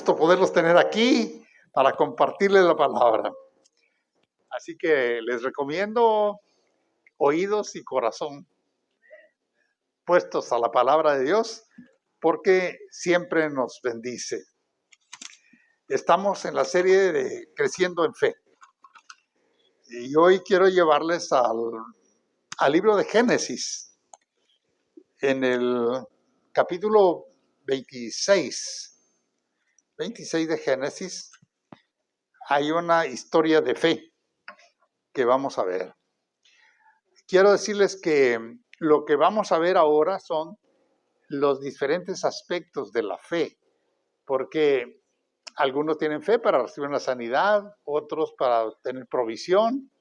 gusto poderlos tener aquí para compartirles la palabra. Así que les recomiendo oídos y corazón puestos a la palabra de Dios, porque siempre nos bendice. Estamos en la serie de Creciendo en Fe. Y hoy quiero llevarles al libro de Génesis, en el capítulo 26 de Génesis, hay una historia de fe que vamos a ver. Quiero decirles que lo que vamos a ver ahora son los diferentes aspectos de la fe, porque algunos tienen fe para recibir una sanidad, otros para tener provisión,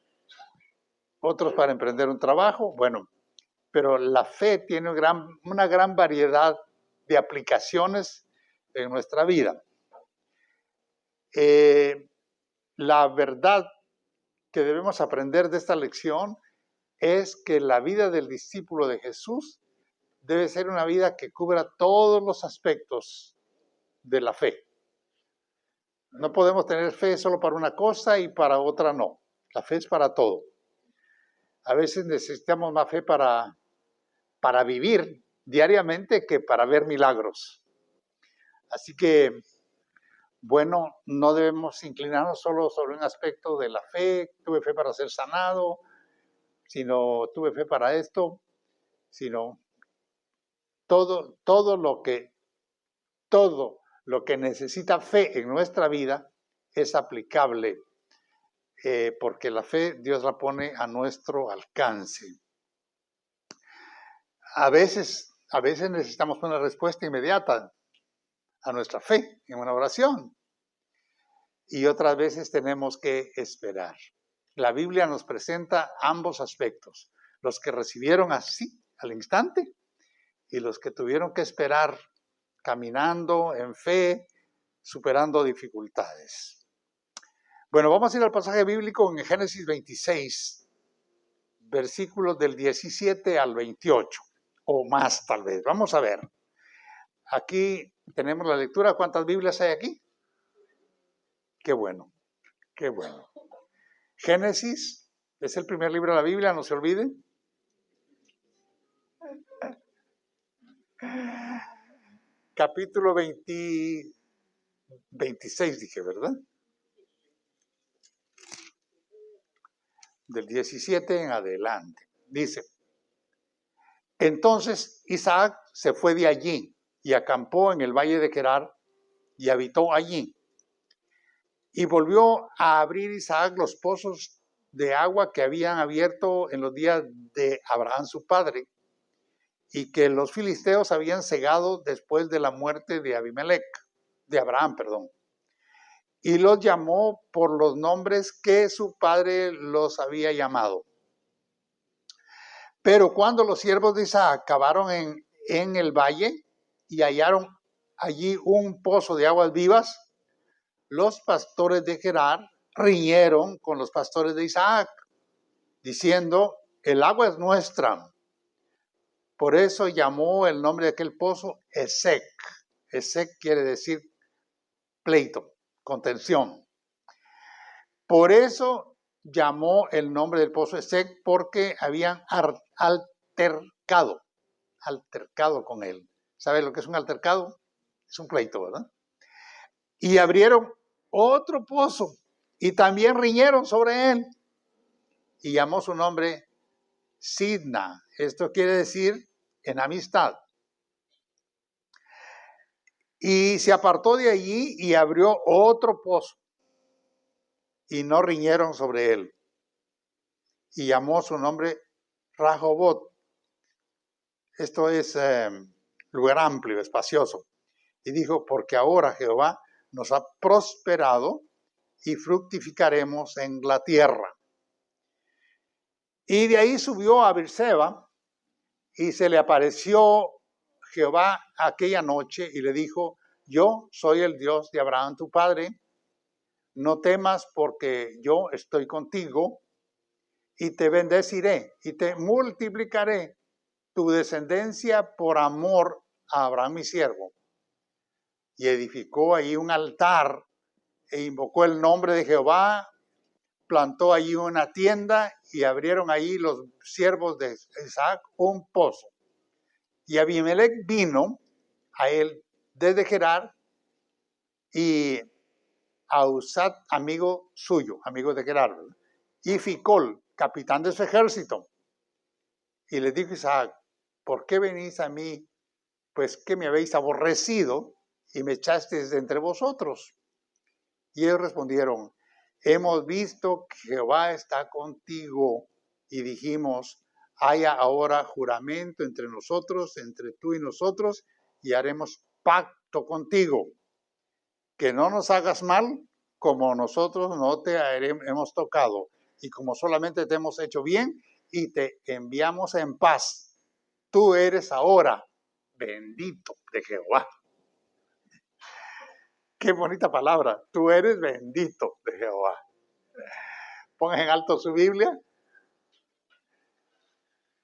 otros para emprender un trabajo. Bueno, pero la fe tiene una gran variedad de aplicaciones en nuestra vida. La verdad que debemos aprender de esta lección es que la vida del discípulo de Jesús debe ser una vida que cubra todos los aspectos de la fe. No podemos tener fe solo para una cosa y para otra no. La fe es para todo. A veces necesitamos más fe para vivir diariamente que para ver milagros. Así que, bueno, no debemos inclinarnos solo sobre un aspecto de la fe. Tuve fe para ser sanado, sino tuve fe para esto, sino todo lo que necesita fe en nuestra vida es aplicable, porque la fe Dios la pone a nuestro alcance. A veces necesitamos una respuesta inmediata a nuestra fe en una oración, y otras veces tenemos que esperar. La Biblia nos presenta ambos aspectos, los que recibieron así al instante y los que tuvieron que esperar caminando en fe, superando dificultades. Bueno, vamos a ir al pasaje bíblico en Génesis 26, versículos del 17 al 28, o más tal vez. Vamos a ver. Aquí tenemos la lectura. ¿Cuántas Biblias hay aquí? Qué bueno, qué bueno. Génesis es el primer libro de la Biblia, no se olviden. Capítulo 26 dije, ¿verdad? Del 17 en adelante. Dice: entonces Isaac se fue de allí y acampó en el valle de Gerar y habitó allí. Y volvió a abrir Isaac los pozos de agua que habían abierto en los días de Abraham su padre, y que los filisteos habían cegado después de la muerte de Abraham. Y los llamó por los nombres que su padre los había llamado. Pero cuando los siervos de Isaac cavaron en el valle y hallaron allí un pozo de aguas vivas, los pastores de Gerar riñeron con los pastores de Isaac, diciendo: el agua es nuestra. Por eso llamó el nombre de aquel pozo Esek. Esek quiere decir pleito, contención. Por eso llamó el nombre del pozo Esek, porque habían altercado con él. ¿Sabe lo que es un altercado? Es un pleito, ¿verdad? Y abrieron otro pozo y también riñeron sobre él. Y llamó su nombre Sidna. Esto quiere decir en amistad. Y se apartó de allí y abrió otro pozo. Y no riñeron sobre él. Y llamó su nombre Rehobot. Esto es lugar amplio, espacioso. Y dijo: porque ahora Jehová nos ha prosperado y fructificaremos en la tierra. Y de ahí subió a Beerseba, y se le apareció Jehová aquella noche y le dijo: yo soy el Dios de Abraham tu padre, no temas, porque yo estoy contigo, y te bendeciré y te multiplicaré tu descendencia por amor a Abraham mi siervo. y edificó ahí un altar e invocó el nombre de Jehová, plantó allí una tienda y abrieron ahí los siervos de Isaac un pozo. Y Abimelech vino a él desde Gerar y a Usat, amigo suyo, amigo de Gerar, ¿verdad? Y Ficol, capitán de su ejército. Y le dijo Isaac, ¿por qué venís a mí? Pues que me habéis aborrecido y me echasteis de entre vosotros. Y ellos respondieron, hemos visto que Jehová está contigo. Y dijimos, haya ahora juramento entre nosotros, entre tú y nosotros, y haremos pacto contigo, que no nos hagas mal, como nosotros no te hemos tocado, y como solamente te hemos hecho bien, y te enviamos en paz. Tú eres ahora bendito de Jehová. Qué bonita palabra. Tú eres bendito de Jehová. Pongan en alto su Biblia.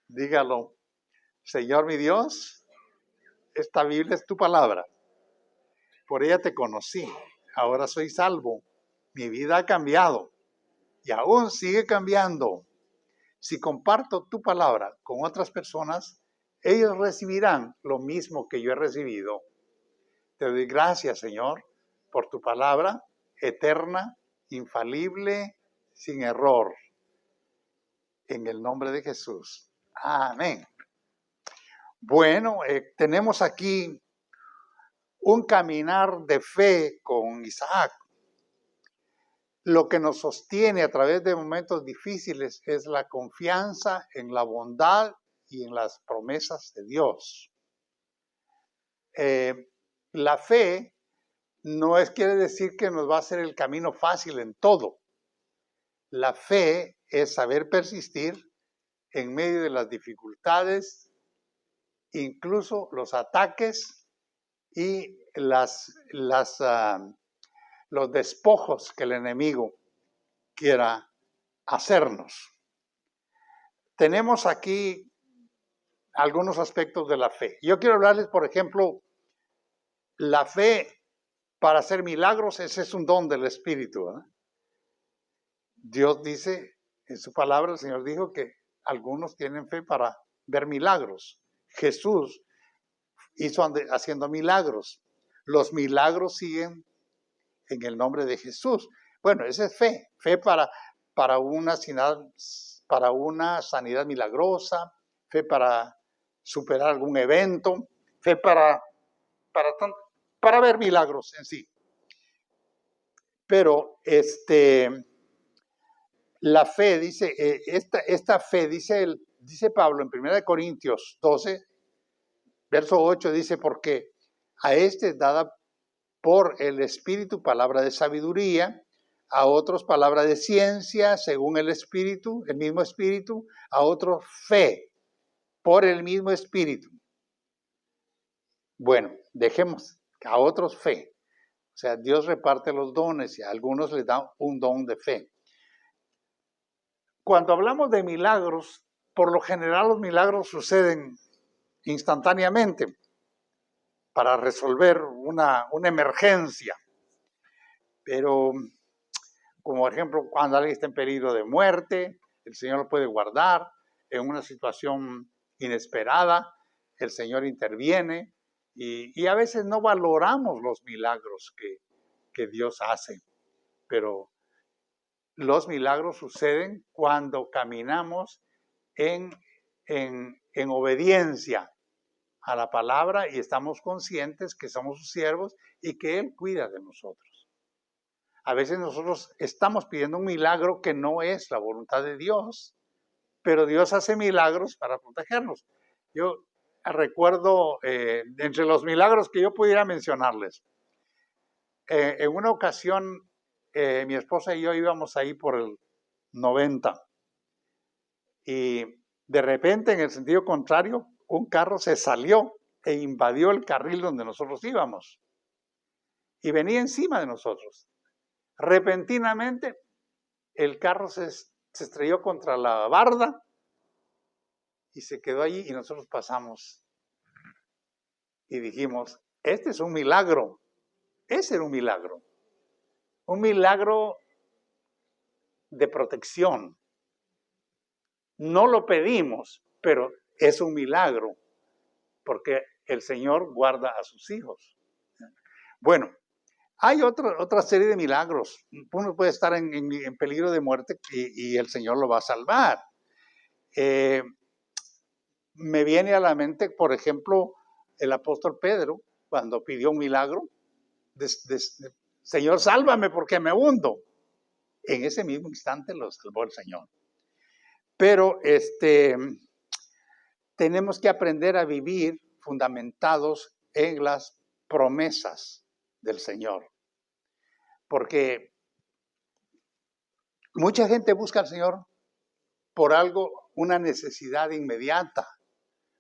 Dígalo. Señor mi Dios, esta Biblia es tu palabra. Por ella te conocí. Ahora soy salvo. Mi vida ha cambiado. Y aún sigue cambiando. Si comparto tu palabra con otras personas, ellos recibirán lo mismo que yo he recibido. Te doy gracias, Señor, por tu palabra eterna, infalible, sin error. En el nombre de Jesús. Amén. Bueno, tenemos aquí un caminar de fe con Isaac. Lo que nos sostiene a través de momentos difíciles es la confianza en la bondad y en las promesas de Dios. La fe no quiere decir que nos va a hacer el camino fácil en todo. La fe es saber persistir en medio de las dificultades, incluso los ataques y los despojos que el enemigo quiera hacernos. Tenemos aquí algunos aspectos de la fe. Yo quiero hablarles, por ejemplo, la fe para hacer milagros, ese es un don del Espíritu, ¿verdad? Dios dice en su palabra, el Señor dijo que algunos tienen fe para ver milagros. Jesús hizo haciendo milagros. Los milagros siguen en el nombre de Jesús. Bueno, esa es fe. Fe para una sanidad milagrosa, fe para superar algún evento, fe para ver milagros en sí. Pero la fe, dice, esta fe, dice Pablo en 1 Corintios 12, verso 8, dice, porque a este es dada por el Espíritu palabra de sabiduría, a otros palabra de ciencia, según el Espíritu, el mismo Espíritu, a otros fe, por el mismo Espíritu. Bueno, dejemos a otros fe. O sea, Dios reparte los dones y a algunos les da un don de fe. Cuando hablamos de milagros, por lo general los milagros suceden instantáneamente para resolver una emergencia. Pero, como por ejemplo, cuando alguien está en peligro de muerte, el Señor lo puede guardar. En una situación inesperada, el Señor interviene. Y a veces no valoramos los milagros que Dios hace. Pero los milagros suceden cuando caminamos en obediencia a la palabra y estamos conscientes que somos sus siervos y que Él cuida de nosotros. A veces nosotros estamos pidiendo un milagro que no es la voluntad de Dios, pero Dios hace milagros para protegernos. Yo recuerdo, entre los milagros que yo pudiera mencionarles, en una ocasión mi esposa y yo íbamos ahí por el 90 y de repente, en el sentido contrario, un carro se salió e invadió el carril donde nosotros íbamos y venía encima de nosotros. Repentinamente, el carro se estrelló contra la barda y se quedó allí y nosotros pasamos y dijimos, este es un milagro. Ese era un milagro de protección. No lo pedimos, pero es un milagro, porque el Señor guarda a sus hijos. Bueno, hay otra serie de milagros. Uno puede estar en peligro de muerte y el Señor lo va a salvar. Me viene a la mente, por ejemplo, el apóstol Pedro, cuando pidió un milagro, Señor, sálvame porque me hundo. En ese mismo instante lo salvó el Señor. Pero tenemos que aprender a vivir fundamentados en las promesas del Señor. Porque mucha gente busca al Señor por algo, una necesidad inmediata,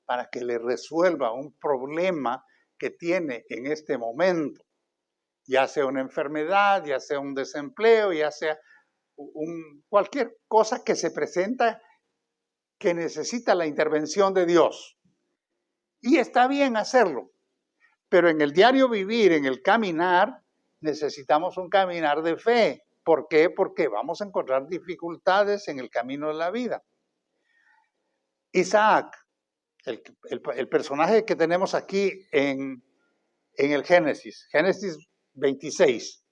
para que le resuelva un problema que tiene en este momento, ya sea una enfermedad, ya sea un desempleo, ya sea cualquier cosa que se presenta que necesita la intervención de Dios. Y está bien hacerlo, pero en el diario vivir, en el caminar, necesitamos un caminar de fe. ¿Por qué? Porque vamos a encontrar dificultades en el camino de la vida. Isaac, el personaje que tenemos aquí en el Génesis 26,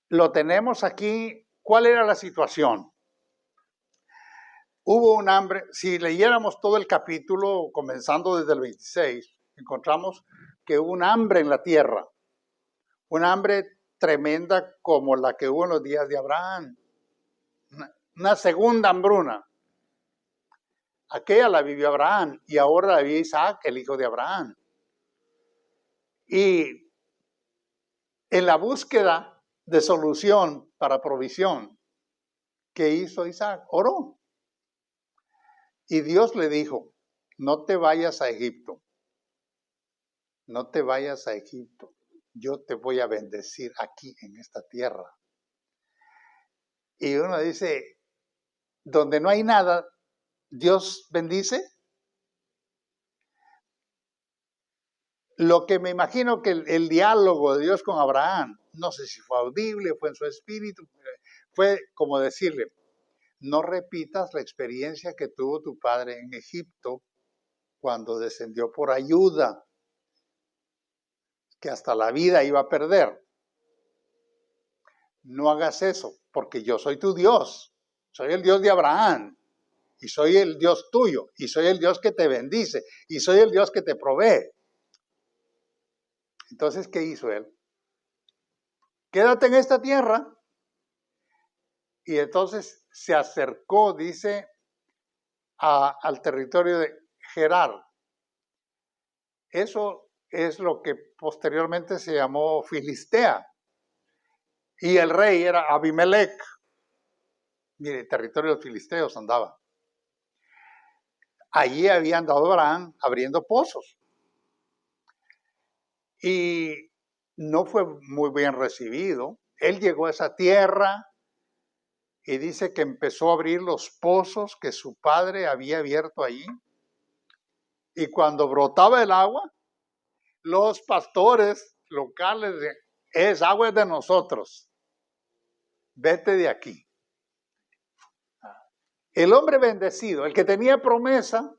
lo tenemos aquí. ¿Cuál era la situación? Hubo un hambre. Si leyéramos todo el capítulo, comenzando desde el 26, encontramos que hubo un hambre en la tierra. Una hambre tremenda como la que hubo en los días de Abraham. Una segunda hambruna. Aquella la vivió Abraham y ahora la vive Isaac, el hijo de Abraham. Y en la búsqueda de solución para provisión, ¿qué hizo Isaac? Oró. Y Dios le dijo, no te vayas a Egipto. No te vayas a Egipto. Yo te voy a bendecir aquí en esta tierra. Y uno dice, donde no hay nada, ¿Dios bendice? Lo que me imagino que el diálogo de Dios con Abraham, no sé si fue audible, fue en su espíritu, fue como decirle, no repitas la experiencia que tuvo tu padre en Egipto cuando descendió por ayuda, que hasta la vida iba a perder. No hagas eso, porque yo soy tu Dios, soy el Dios de Abraham, y soy el Dios tuyo, y soy el Dios que te bendice, y soy el Dios que te provee. Entonces, ¿qué hizo él? Quédate en esta tierra. Y entonces se acercó, dice, al territorio de Gerar. Eso es lo que posteriormente se llamó Filistea. Y el rey era Abimelech. Mire, el territorio de los filisteos andaba. Allí había andado Abraham abriendo pozos. Y no fue muy bien recibido. Él llegó a esa tierra y dice que empezó a abrir los pozos que su padre había abierto allí. Y cuando brotaba el agua, los pastores locales es agua de nosotros. Vete de aquí. El hombre bendecido, el que tenía promesa,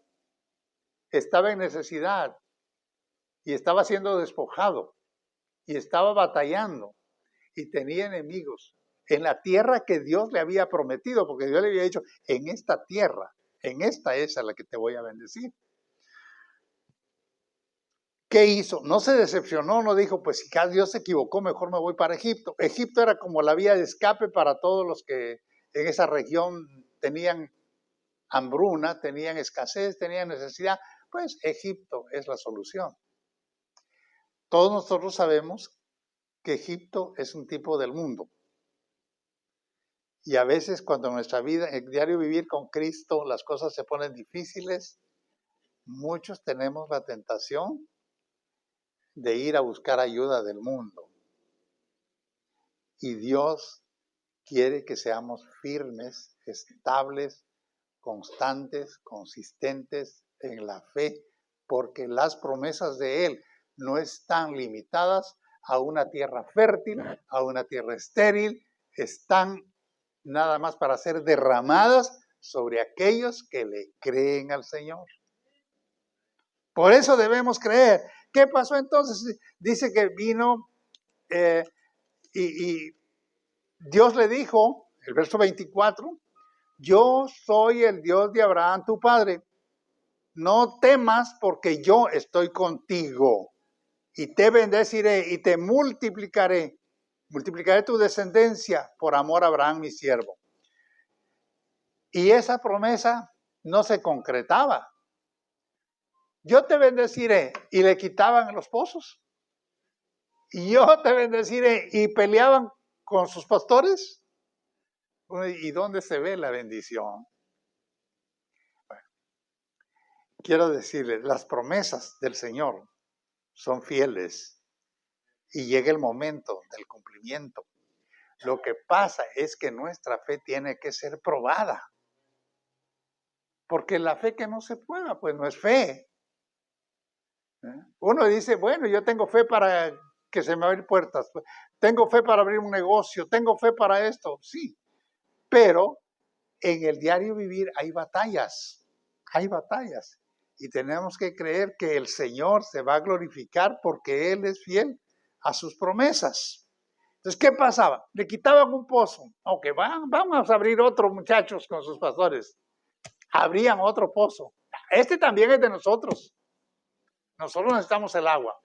estaba en necesidad y estaba siendo despojado y estaba batallando y tenía enemigos en la tierra que Dios le había prometido, porque Dios le había dicho, en esta tierra, en esta es a la que te voy a bendecir. ¿Qué hizo? No se decepcionó, no dijo, pues si Dios se equivocó, mejor me voy para Egipto. Egipto era como la vía de escape para todos los que en esa región tenían hambruna, tenían escasez, tenían necesidad. Pues Egipto es la solución. Todos nosotros sabemos que Egipto es un tipo del mundo. Y a veces cuando en nuestra vida, en el diario vivir con Cristo, las cosas se ponen difíciles, muchos tenemos la tentación de ir a buscar ayuda del mundo. Y Dios quiere que seamos firmes, estables, constantes, consistentes en la fe, porque las promesas de Él no están limitadas a una tierra fértil, a una tierra estéril, están nada más para ser derramadas sobre aquellos que le creen al Señor. Por eso debemos creer. ¿Qué pasó entonces? Dice que vino y Dios le dijo, el verso 24, yo soy el Dios de Abraham, tu padre. No temas porque yo estoy contigo y te bendeciré y te multiplicaré. Multiplicaré tu descendencia por amor a Abraham, mi siervo. Y esa promesa no se concretaba. Yo te bendeciré y le quitaban los pozos. Y yo te bendeciré y peleaban con sus pastores. ¿Y dónde se ve la bendición? Bueno, quiero decirles, las promesas del Señor son fieles y llega el momento del cumplimiento. Lo que pasa es que nuestra fe tiene que ser probada. Porque la fe que no se prueba, pues no es fe. Uno dice, bueno, yo tengo fe para que se me abran puertas, tengo fe para abrir un negocio, tengo fe para esto, sí. Pero en el diario vivir hay batallas. Y tenemos que creer que el Señor se va a glorificar porque Él es fiel a sus promesas. Entonces, ¿qué pasaba? Le quitaban un pozo. Ok, vamos a abrir otro, muchachos, con sus pastores. Abrían otro pozo. Este también es de nosotros. Nosotros necesitamos el agua.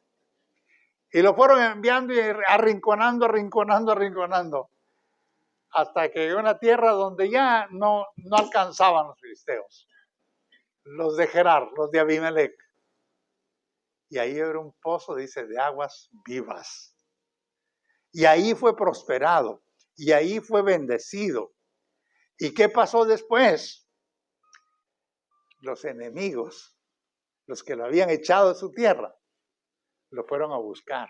Y lo fueron enviando y arrinconando. Hasta que llegó a una tierra donde ya no alcanzaban los filisteos. Los de Gerar, los de Abimelech. Y ahí era un pozo, dice, de aguas vivas. Y ahí fue prosperado. Y ahí fue bendecido. ¿Y qué pasó después? Los enemigos, los que lo habían echado de su tierra, lo fueron a buscar.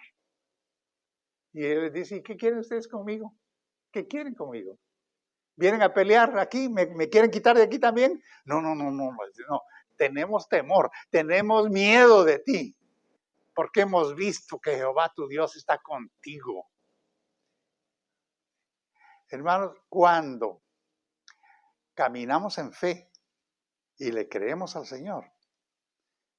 Y él les dice, ¿y qué quieren ustedes conmigo? ¿Qué quieren conmigo? ¿Vienen a pelear aquí? ¿Me quieren quitar de aquí también? No. Tenemos temor, tenemos miedo de ti, porque hemos visto que Jehová tu Dios está contigo. Hermanos, cuando caminamos en fe y le creemos al Señor,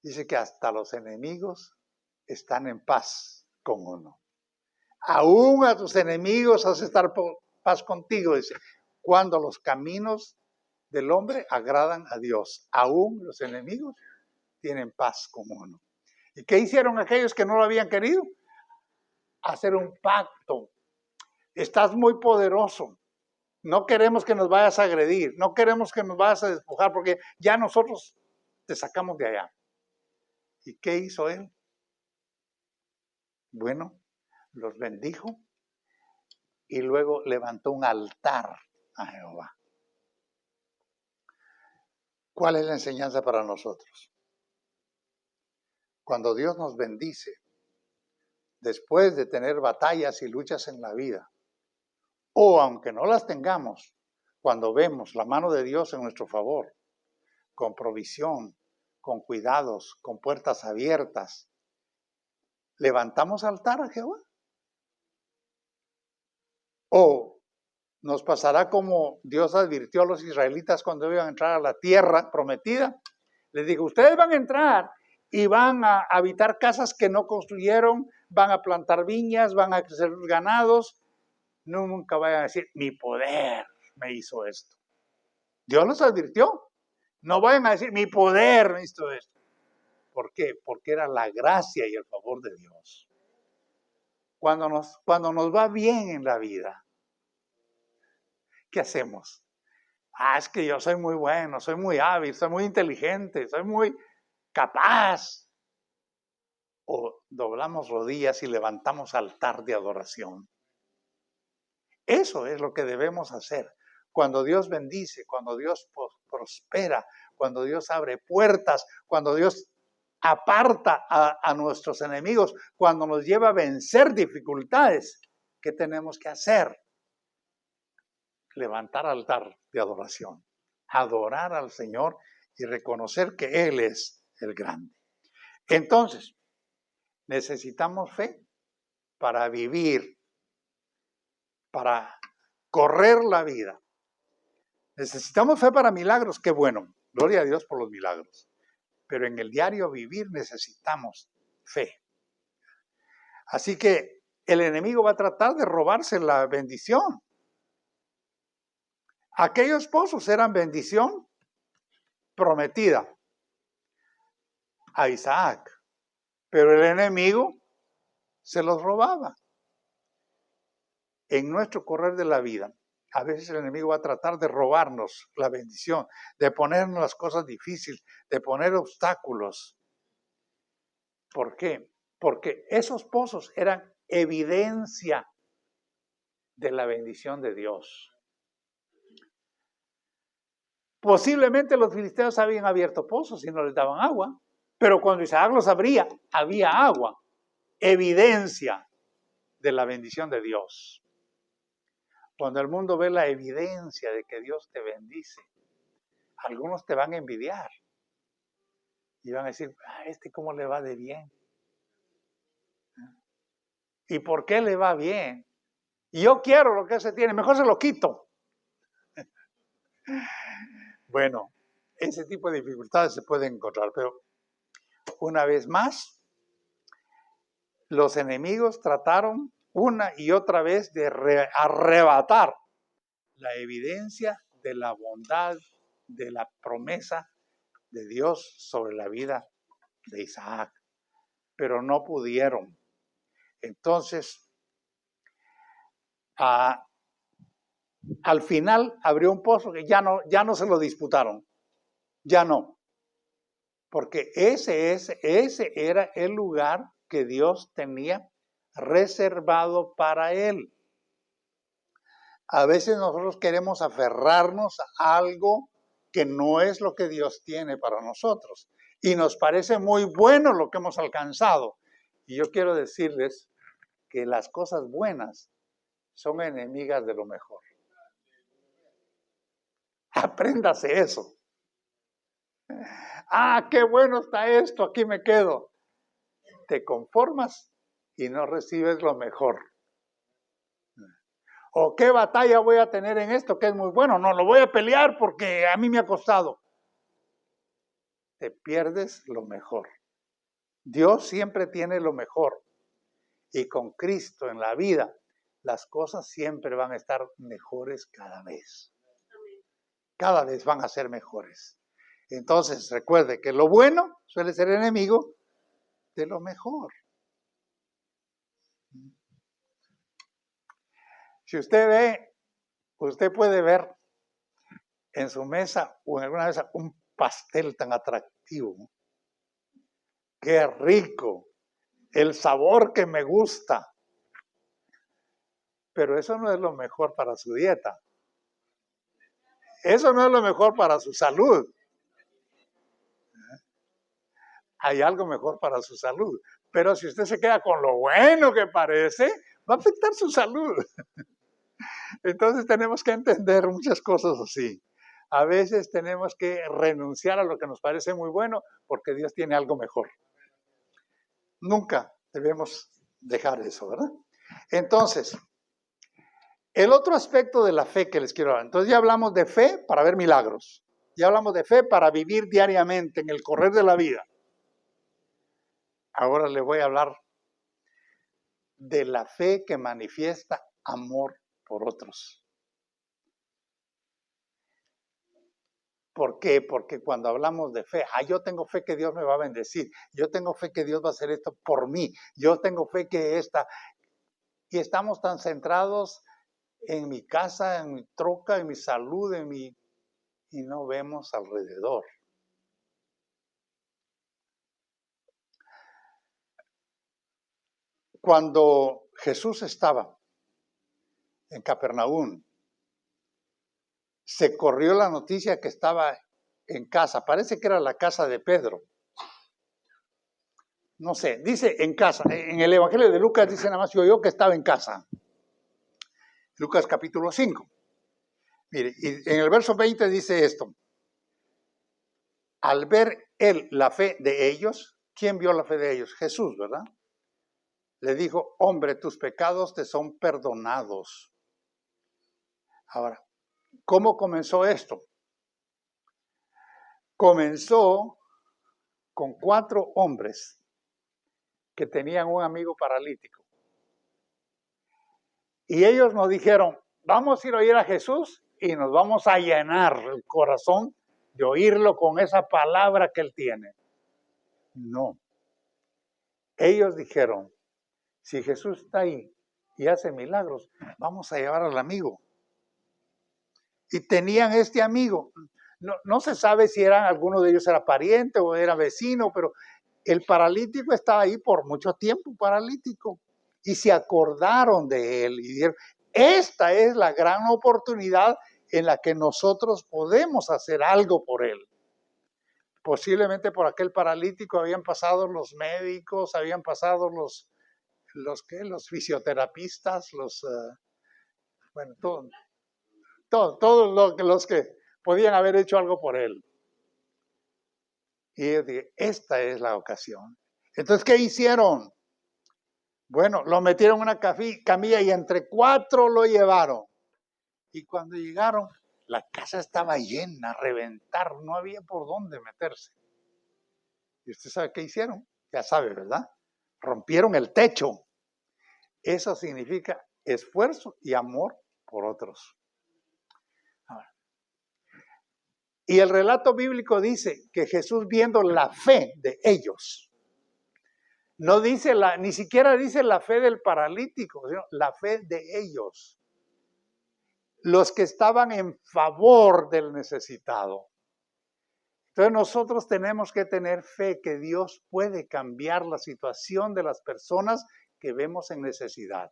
dice que hasta los enemigos están en paz con uno. Aún a tus enemigos has de estar por paz contigo, dice. Cuando los caminos del hombre agradan a Dios, aún los enemigos tienen paz con uno. ¿Y qué hicieron aquellos que no lo habían querido? Hacer un pacto. Estás muy poderoso. No queremos que nos vayas a agredir. No queremos que nos vayas a despojar porque ya nosotros te sacamos de allá. ¿Y qué hizo él? Bueno, los bendijo y luego levantó un altar a Jehová. ¿Cuál es la enseñanza para nosotros? Cuando Dios nos bendice, después de tener batallas y luchas en la vida, o aunque no las tengamos, cuando vemos la mano de Dios en nuestro favor, con provisión, con cuidados, con puertas abiertas, ¿levantamos altar a Jehová? ¿O nos pasará como Dios advirtió a los israelitas cuando iban a entrar a la tierra prometida? Les digo, ustedes van a entrar y van a habitar casas que no construyeron, van a plantar viñas, van a crecer ganados. Nunca vayan a decir, mi poder me hizo esto. Dios los advirtió. No vayan a decir, mi poder me hizo esto. ¿Por qué? Porque era la gracia y el favor de Dios. Cuando nos va bien en la vida, ¿qué hacemos? Es que yo soy muy bueno, soy muy hábil, soy muy inteligente, soy muy capaz. O doblamos rodillas y levantamos altar de adoración. Eso es lo que debemos hacer. Cuando Dios bendice, cuando Dios prospera, cuando Dios abre puertas, cuando Dios aparta a nuestros enemigos, cuando nos lleva a vencer dificultades, ¿qué tenemos que hacer? Levantar altar de adoración, adorar al Señor y reconocer que Él es el grande. Entonces, Necesitamos fe para vivir, para correr la vida. Necesitamos fe para milagros, qué bueno, gloria a Dios por los milagros. Pero en el diario vivir necesitamos fe. Así que el enemigo va a tratar de robarse la bendición. Aquellos pozos eran bendición prometida a Isaac, pero el enemigo se los robaba. En nuestro correr de la vida, a veces el enemigo va a tratar de robarnos la bendición, de ponernos las cosas difíciles, de poner obstáculos. ¿Por qué? Porque esos pozos eran evidencia de la bendición de Dios. Posiblemente los filisteos habían abierto pozos y no les daban agua, pero cuando Isaac los abría, había agua, evidencia de la bendición de Dios. Cuando el mundo ve la evidencia de que Dios te bendice, algunos te van a envidiar y van a decir, ¿cómo le va de bien? ¿Y por qué le va bien? Y yo quiero lo que ese tiene, mejor se lo quito. Bueno, ese tipo de dificultades se pueden encontrar, pero una vez más, los enemigos trataron una y otra vez de arrebatar la evidencia de la bondad, de la promesa de Dios sobre la vida de Isaac, pero no pudieron. Entonces, al final abrió un pozo que ya no se lo disputaron, ya no, porque ese era el lugar que Dios tenía reservado para él. A veces nosotros queremos aferrarnos a algo que no es lo que Dios tiene para nosotros. Y nos parece muy bueno lo que hemos alcanzado. Y yo quiero decirles que las cosas buenas son enemigas de lo mejor. Apréndase eso. Qué bueno está esto, aquí me quedo. Te conformas y no recibes lo mejor. ¿O qué batalla voy a tener en esto que es muy bueno? No, lo voy a pelear porque a mí me ha costado. Te pierdes lo mejor. Dios siempre tiene lo mejor. Y con Cristo en la vida, las cosas siempre van a estar mejores cada vez. Cada vez van a ser mejores. Entonces, recuerde que lo bueno suele ser enemigo de lo mejor. Si usted ve, usted puede ver en su mesa o en alguna mesa un pastel tan atractivo. ¡Qué rico! El sabor que me gusta. Pero eso no es lo mejor para su dieta. Eso no es lo mejor para su salud. Hay algo mejor para su salud. Pero si usted se queda con lo bueno que parece, va a afectar su salud. Entonces tenemos que entender muchas cosas así. A veces tenemos que renunciar a lo que nos parece muy bueno porque Dios tiene algo mejor. Nunca debemos dejar eso, ¿verdad? Entonces, el otro aspecto de la fe que les quiero hablar. Entonces ya hablamos de fe para ver milagros. Ya hablamos de fe para vivir diariamente en el correr de la vida. Ahora le voy a hablar de la fe que manifiesta amor por otros. ¿Por qué? Porque cuando hablamos de fe, yo tengo fe que Dios me va a bendecir, yo tengo fe que Dios va a hacer esto por mí, yo tengo fe que y estamos tan centrados en mi casa, en mi troca, en mi salud, y no vemos alrededor. Cuando Jesús estaba en Capernaum, se corrió la noticia que estaba en casa. Parece que era la casa de Pedro. No sé, dice en casa. En el Evangelio de Lucas dice nada más yo que estaba en casa. Lucas capítulo 5. Mire, y en el verso 20 dice esto. Al ver él la fe de ellos, ¿quién vio la fe de ellos? Jesús, ¿verdad? le dijo, hombre, tus pecados te son perdonados. Ahora, ¿cómo comenzó esto? Comenzó con 4 hombres que tenían un amigo paralítico. Y ellos nos dijeron, vamos a ir a oír a Jesús y nos vamos a llenar el corazón de oírlo con esa palabra que él tiene. No. Ellos dijeron, si Jesús está ahí y hace milagros, vamos a llevar al amigo. Y tenían este amigo. No se sabe si alguno de ellos era pariente o era vecino, pero el paralítico estaba ahí por mucho tiempo, paralítico. Y se acordaron de él y dijeron, esta es la gran oportunidad en la que nosotros podemos hacer algo por él. Posiblemente por aquel paralítico habían pasado los médicos, habían pasado los fisioterapistas, todos los que podían haber hecho algo por él. Y yo dije, esta es la ocasión. Entonces, ¿qué hicieron? Bueno, lo metieron en una camilla y entre 4 lo llevaron. Y cuando llegaron, la casa estaba llena, a reventar, no había por dónde meterse. ¿Y usted sabe qué hicieron? Ya sabe, ¿verdad? Rompieron el techo. Eso significa esfuerzo y amor por otros. Y el relato bíblico dice que Jesús, viendo la fe de ellos, no dice ni siquiera dice la fe del paralítico, sino la fe de ellos, los que estaban en favor del necesitado. Entonces nosotros tenemos que tener fe que Dios puede cambiar la situación de las personas que vemos en necesidad.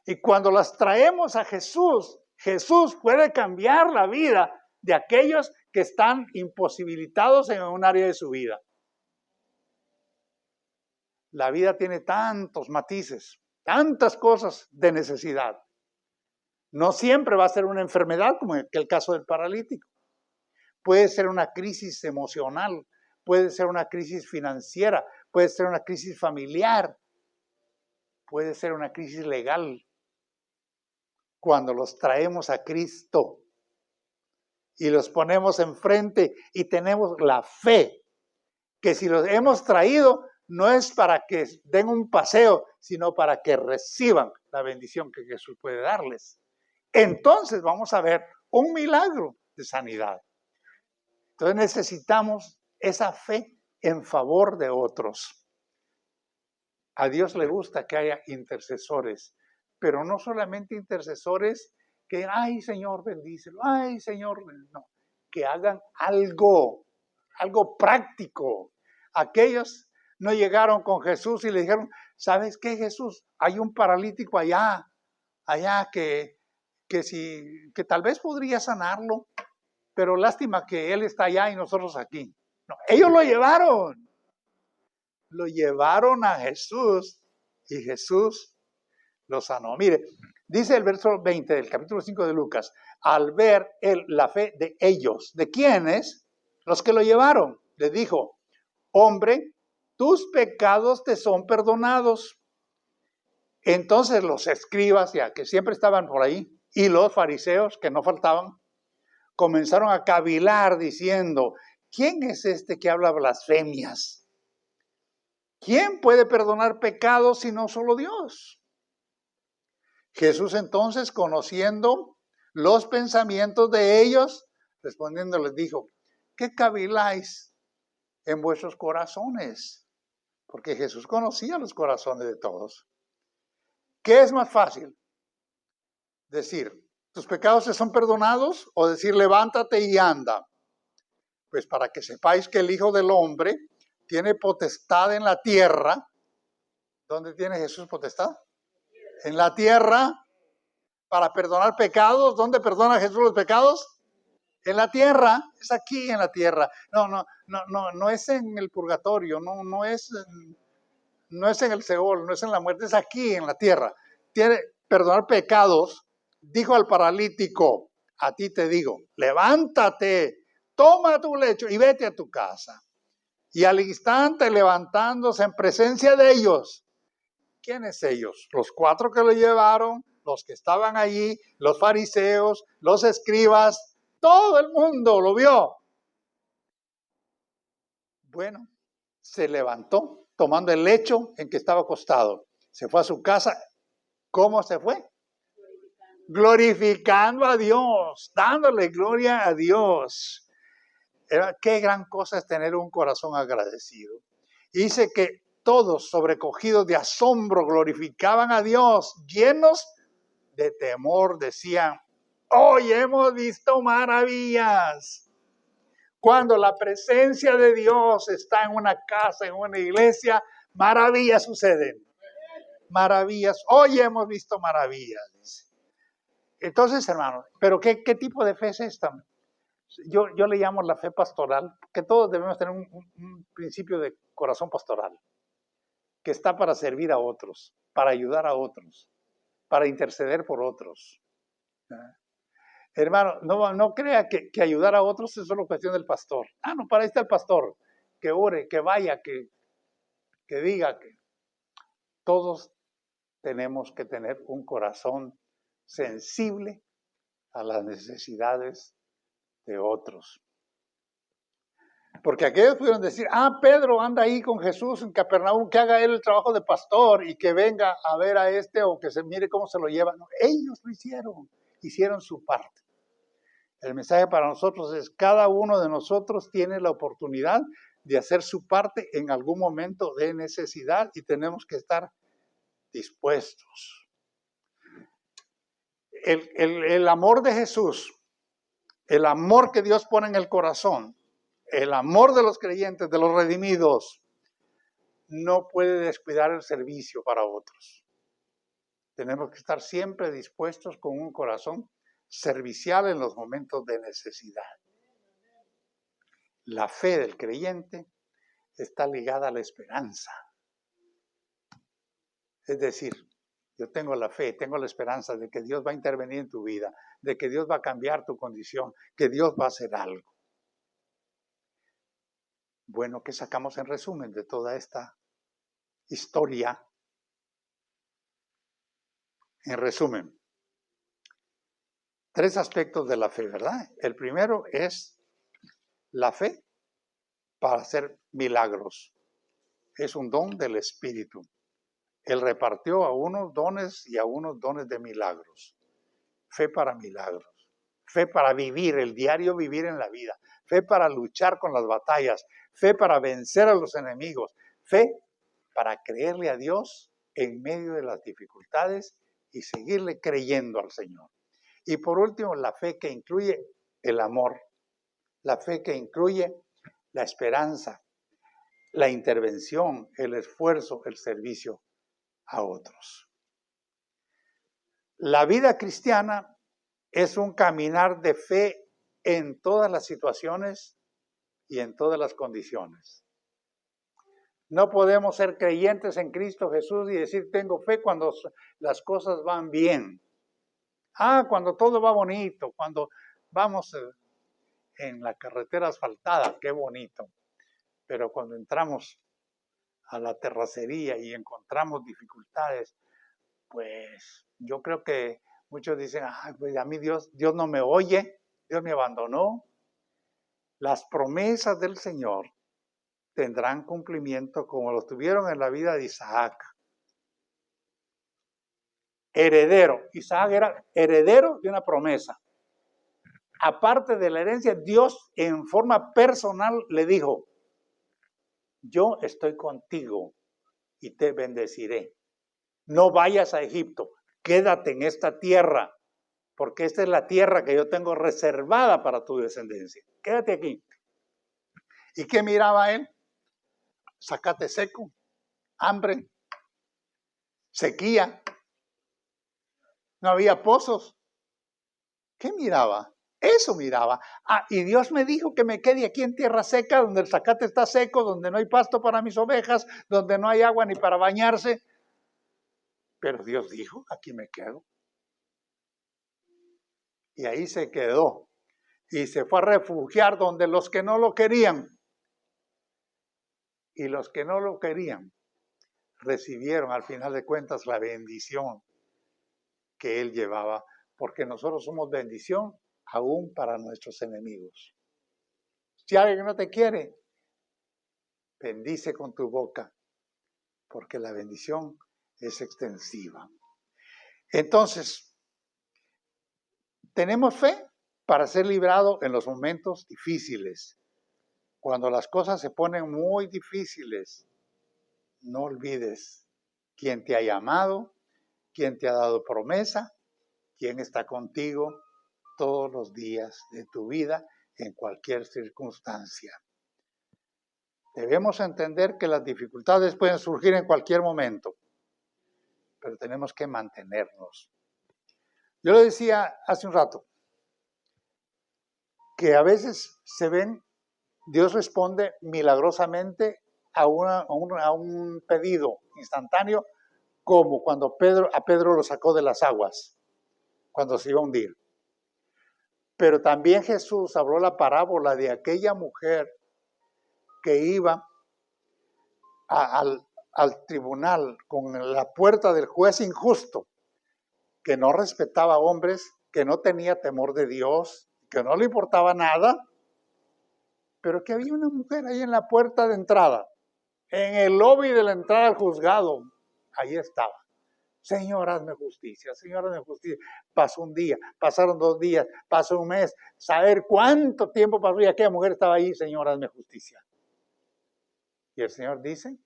Y cuando las traemos a Jesús, Jesús puede cambiar la vida de aquellos que están imposibilitados en un área de su vida. La vida tiene tantos matices, tantas cosas de necesidad. No siempre va a ser una enfermedad como en el caso del paralítico. Puede ser una crisis emocional, puede ser una crisis financiera, puede ser una crisis familiar, puede ser una crisis legal. Cuando los traemos a Cristo y los ponemos enfrente y tenemos la fe, que si los hemos traído no es para que den un paseo, sino para que reciban la bendición que Jesús puede darles. Entonces vamos a ver un milagro de sanidad. Entonces necesitamos esa fe en favor de otros. A Dios le gusta que haya intercesores, pero no solamente intercesores que, ay Señor, bendícelo, ay Señor, no, que hagan algo práctico. Aquellos no llegaron con Jesús y le dijeron, ¿sabes qué, Jesús? Hay un paralítico allá que tal vez podría sanarlo, pero lástima que él está allá y nosotros aquí. No, ellos lo llevaron a Jesús y Jesús lo sanó. Mire, dice el verso 20 del capítulo 5 de Lucas, al ver la fe de ellos, ¿de quiénes? Los que lo llevaron, les dijo, hombre, tus pecados te son perdonados. Entonces los escribas, ya que siempre estaban por ahí, y los fariseos, que no faltaban, comenzaron a cavilar diciendo, ¿quién es este que habla blasfemias? ¿Quién puede perdonar pecados si no solo Dios? Jesús entonces, conociendo los pensamientos de ellos, respondiendo les dijo, ¿qué caviláis en vuestros corazones? Porque Jesús conocía los corazones de todos. ¿Qué es más fácil? Decir, ¿tus pecados te son perdonados? O decir, levántate y anda. Pues para que sepáis que el Hijo del Hombre tiene potestad en la tierra. ¿Dónde tiene Jesús potestad? En la tierra, para perdonar pecados. ¿Dónde perdona Jesús los pecados? En la tierra, es aquí en la tierra. No es en el purgatorio, no es en el Seol, no es en la muerte, es aquí en la tierra. Tiene perdonar pecados. Dijo al paralítico, a ti te digo, levántate, toma tu lecho y vete a tu casa. Y al instante levantándose en presencia de ellos. ¿Quiénes ellos? Los 4 que lo llevaron, los que estaban allí, los fariseos, los escribas, todo el mundo lo vio. Bueno, se levantó tomando el lecho en que estaba acostado. Se fue a su casa. ¿Cómo se fue? Glorificando a Dios, dándole gloria a Dios. Qué gran cosa es tener un corazón agradecido. Y dice que todos, sobrecogidos de asombro, glorificaban a Dios, llenos de temor, decían: hoy hemos visto maravillas. Cuando la presencia de Dios está en una casa, en una iglesia, maravillas suceden. Maravillas, hoy hemos visto maravillas, dice. Entonces, hermanos, ¿pero qué tipo de fe es esta? Yo le llamo la fe pastoral, que todos debemos tener un principio de corazón pastoral, que está para servir a otros, para ayudar a otros, para interceder por otros. Hermano, no crea que ayudar a otros es solo cuestión del pastor. No, para ahí está el pastor, que ore, que vaya, que diga que todos tenemos que tener un corazón sensible a las necesidades de otros. Porque aquellos pudieron decir: Pedro anda ahí con Jesús en Capernaum, que haga él el trabajo de pastor y que venga a ver a este o que se mire cómo se lo lleva. No, ellos lo hicieron su parte. El mensaje para nosotros es: cada uno de nosotros tiene la oportunidad de hacer su parte en algún momento de necesidad y tenemos que estar dispuestos. El amor de Jesús, el amor que Dios pone en el corazón, el amor de los creyentes, de los redimidos, no puede descuidar el servicio para otros. Tenemos que estar siempre dispuestos con un corazón servicial en los momentos de necesidad. La fe del creyente está ligada a la esperanza. Es decir, yo tengo la fe, tengo la esperanza de que Dios va a intervenir en tu vida, de que Dios va a cambiar tu condición, que Dios va a hacer algo. Bueno, ¿qué sacamos en resumen de toda esta historia? En resumen, 3 aspectos de la fe, ¿verdad? El primero es la fe para hacer milagros. Es un don del Espíritu. Él repartió a unos dones y a unos dones de milagros. Fe para milagros. Fe para vivir, el diario vivir en la vida. Fe para luchar con las batallas. Fe para vencer a los enemigos. Fe para creerle a Dios en medio de las dificultades y seguirle creyendo al Señor. Y por último, la fe que incluye el amor. La fe que incluye la esperanza, la intervención, el esfuerzo, el servicio a otros. La vida cristiana es un caminar de fe en todas las situaciones y en todas las condiciones. No podemos ser creyentes en Cristo Jesús y decir tengo fe cuando las cosas van bien. Cuando todo va bonito, cuando vamos en la carretera asfaltada, qué bonito. Pero cuando entramos a la terracería y encontramos dificultades, pues yo creo que muchos dicen: pues a mí Dios no me oye, Dios me abandonó. Las promesas del Señor tendrán cumplimiento como los tuvieron en la vida de Isaac. Heredero. Isaac era heredero de una promesa. Aparte de la herencia, Dios en forma personal le dijo: yo estoy contigo y te bendeciré. No vayas a Egipto, quédate en esta tierra, porque esta es la tierra que yo tengo reservada para tu descendencia. Quédate aquí. ¿Y qué miraba él? Zacate seco, hambre, sequía, no había pozos. ¿Qué miraba? Eso miraba. Y Dios me dijo que me quede aquí en tierra seca, donde el zacate está seco, donde no hay pasto para mis ovejas, donde no hay agua ni para bañarse. Pero Dios dijo: aquí me quedo. Y ahí se quedó. Y se fue a refugiar donde los que no lo querían. Y los que no lo querían recibieron al final de cuentas la bendición que Él llevaba, porque nosotros somos bendición aún para nuestros enemigos. Si alguien no te quiere, bendice con tu boca, porque la bendición es extensiva. Entonces, tenemos fe para ser librados en los momentos difíciles. Cuando las cosas se ponen muy difíciles, no olvides quién te ha llamado, quién te ha dado promesa, quién está contigo todos los días de tu vida en cualquier circunstancia. Debemos entender que las dificultades pueden surgir en cualquier momento, pero tenemos que mantenernos. Yo le decía hace un rato que a veces Dios responde milagrosamente a un pedido instantáneo, como cuando a Pedro lo sacó de las aguas, cuando se iba a hundir. Pero también Jesús habló la parábola de aquella mujer que iba al tribunal con la puerta del juez injusto, que no respetaba a hombres, que no tenía temor de Dios, que no le importaba nada, pero que había una mujer ahí en la puerta de entrada, en el lobby de la entrada al juzgado. Ahí estaba. Señor, hazme justicia, Señor, hazme justicia. Pasó un día, pasaron 2 días, pasó un mes, saber cuánto tiempo pasó y aquella mujer estaba ahí, Señor, hazme justicia. Y el Señor dice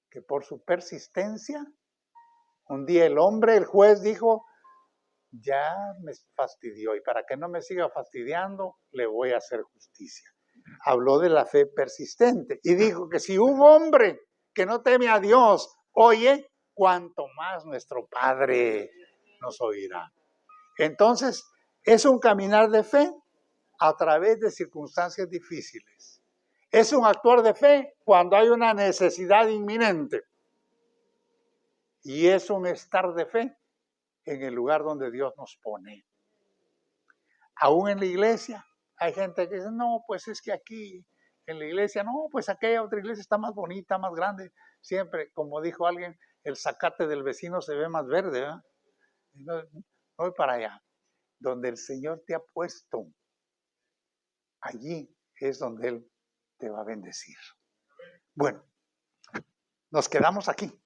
que por su persistencia, un día el juez dijo, ya me fastidió y para que no me siga fastidiando, le voy a hacer justicia. Habló de la fe persistente y dijo que si un hombre que no teme a Dios oye, cuanto más nuestro Padre nos oirá. Entonces, es un caminar de fe a través de circunstancias difíciles. Es un actuar de fe cuando hay una necesidad inminente. Y es un estar de fe en el lugar donde Dios nos pone. Aún en la iglesia hay gente que dice, no, pues es que aquí en la iglesia, no, pues aquella otra iglesia está más bonita, más grande. Siempre, como dijo alguien, el zacate del vecino se ve más verde, ¿verdad? No voy para allá. Donde el Señor te ha puesto, allí es donde Él te va a bendecir. Bueno, nos quedamos aquí.